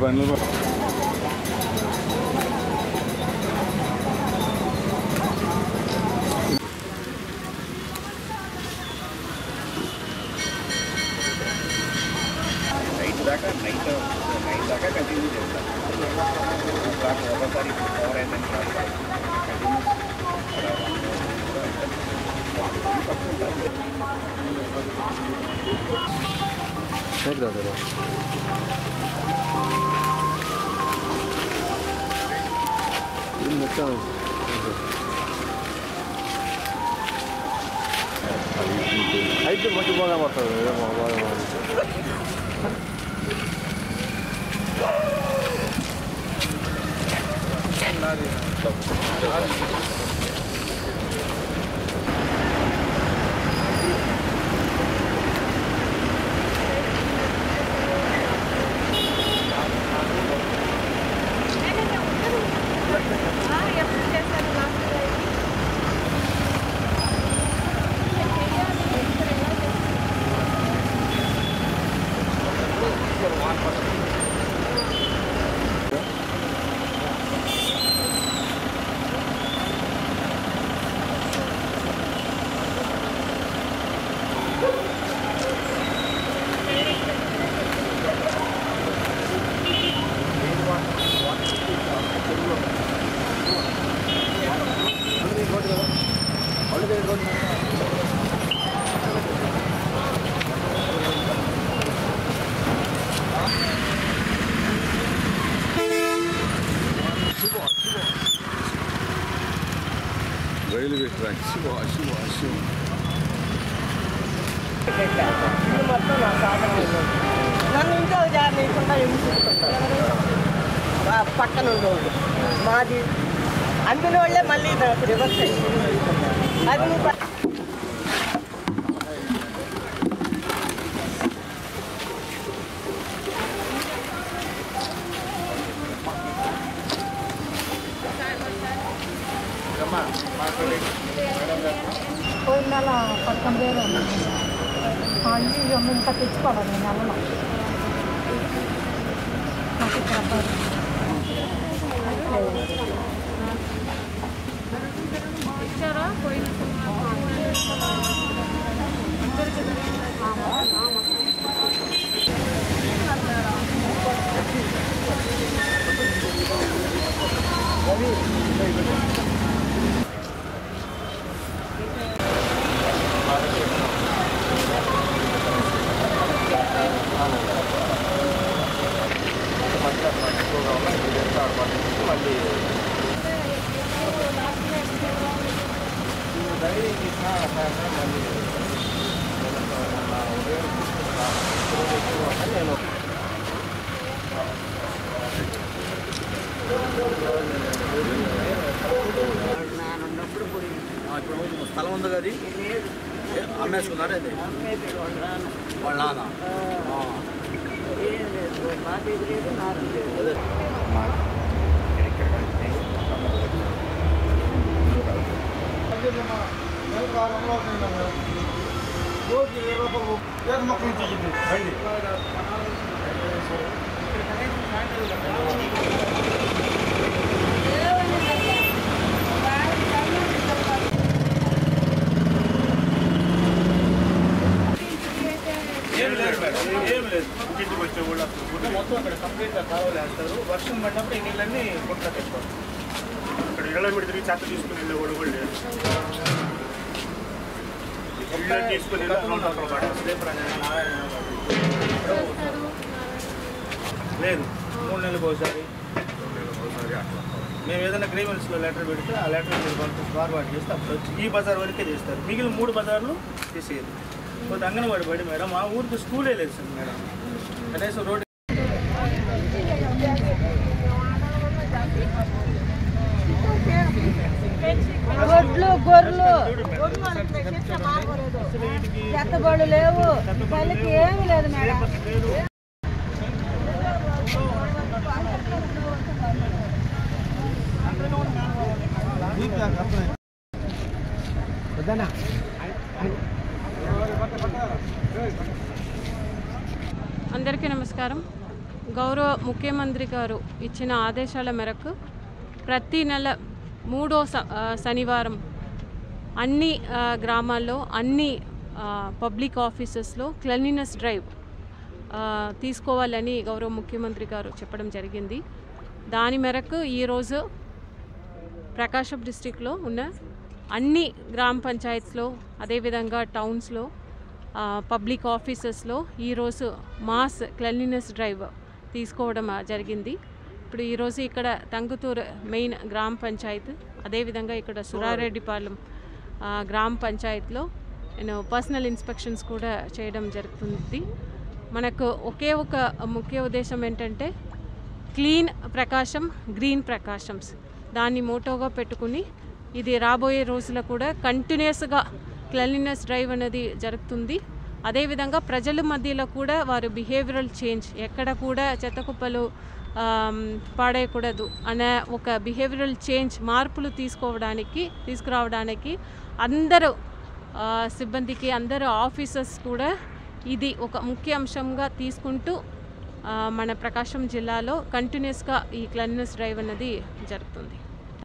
బండ్లు నైట్ దాకా కంటిన్యూ చేస్తాం. ఒకసారి పవర్ అయిందని అయితే మంచి బాగా పడుతుంది. రైల్వే ట్రాక్ శివ శివ శివ నన్ను ఇంట్లో జారకుండా పక్కన ఉండేవాళ్ళు మాది అందులో వాళ్ళే మళ్ళీ రివర్స్ అది పోయిన నెల 11,000 ఇది ఇంకా తెచ్చుకోవాలి నెలలో నాకు ఇక్కడ ఇచ్చారా పోయిన ఇప్పుడు స్థలం ఉంది కదా, అమ్మేసుకున్నారు. అది వాళ్ళ నాన్న మొత్తం అక్కడ కంప్లీట్గా కాలువలు వేస్తారు. వర్షం పడినప్పుడు ఈ నీళ్ళన్నీ కొట్టుకు తెచ్చుకోవాలి. అక్కడ ఇళ్ళ మీద తిరిగి చెత్త తీసుకుని వెళ్ళేవాడు కూడా లేదు. తీసుకుని లేదు 3 నెలలకు ఒకసారి మేము ఏదైనా గ్రీవెన్స్లో లెటర్ పెడితే ఆ లెటర్ ఫార్వర్డ్ చేస్తే అప్పుడు వచ్చి ఈ బజార్ వరకే చేస్తారు. మిగిలిన 3 బజార్లు తీసేయదు. కొద్ది అంగన్వాడి పడి మేడం ఆ ఊరికి స్కూలే లేదు సార్ మేడం. కనీసం రోడ్డు గొడ్లు గొర్రెలు చెత్తబడులు లేవు, పల్లెకి ఏమీ లేదు మేడం. అందరికీ నమస్కారం. గౌరవ ముఖ్యమంత్రి గారు ఇచ్చిన ఆదేశాల మేరకు ప్రతి నెల 3వ శనివారం అన్ని గ్రామాల్లో అన్ని పబ్లిక్ ఆఫీసెస్లో క్లీన్లీనెస్ డ్రైవ్ తీసుకోవాలని గౌరవ ముఖ్యమంత్రి గారు చెప్పడం జరిగింది. దాని మేరకు ఈరోజు ప్రకాశం డిస్ట్రిక్ట్లో ఉన్న అన్ని గ్రామ పంచాయత్స్లో అదేవిధంగా టౌన్స్లో పబ్లిక్ ఆఫీసెస్లో ఈరోజు మాస్ క్లీన్లీనెస్ డ్రైవ్ తీసుకోవడం జరిగింది. ఇప్పుడు ఈరోజు ఇక్కడ తంగుతూరు మెయిన్ గ్రామ పంచాయత్, అదేవిధంగా ఇక్కడ సురారెడ్డిపాలెం గ్రామ పంచాయత్లో నేను పర్సనల్ ఇన్స్పెక్షన్స్ కూడా చేయడం జరుగుతుంది. మనకు ఒకే ఒక ముఖ్య ఉద్దేశం ఏంటంటే క్లీన్ ప్రకాశం, గ్రీన్ ప్రకాశంస్, దాన్ని మోటోగా పెట్టుకుని ఇది రాబోయే రోజుల్లో కూడా కంటిన్యూస్గా క్లీన్లీనెస్ డ్రైవ్ అనేది జరుగుతుంది. అదేవిధంగా ప్రజల మధ్యలో కూడా వారు బిహేవియరల్ చేంజ్, ఎక్కడ కూడా చెత్త కుప్పలు పాడేయకూడదు అనే ఒక బిహేవియరల్ చేంజ్ మార్పులు తీసుకురావడానికి అందరూ సిబ్బందికి, అందరూ ఆఫీసర్స్ కూడా ఇది ఒక ముఖ్య అంశంగా తీసుకుంటూ మన ప్రకాశం జిల్లాలో కంటిన్యూస్గా ఈ క్లీన్లీనెస్ డ్రైవ్ అనేది జరుగుతుంది.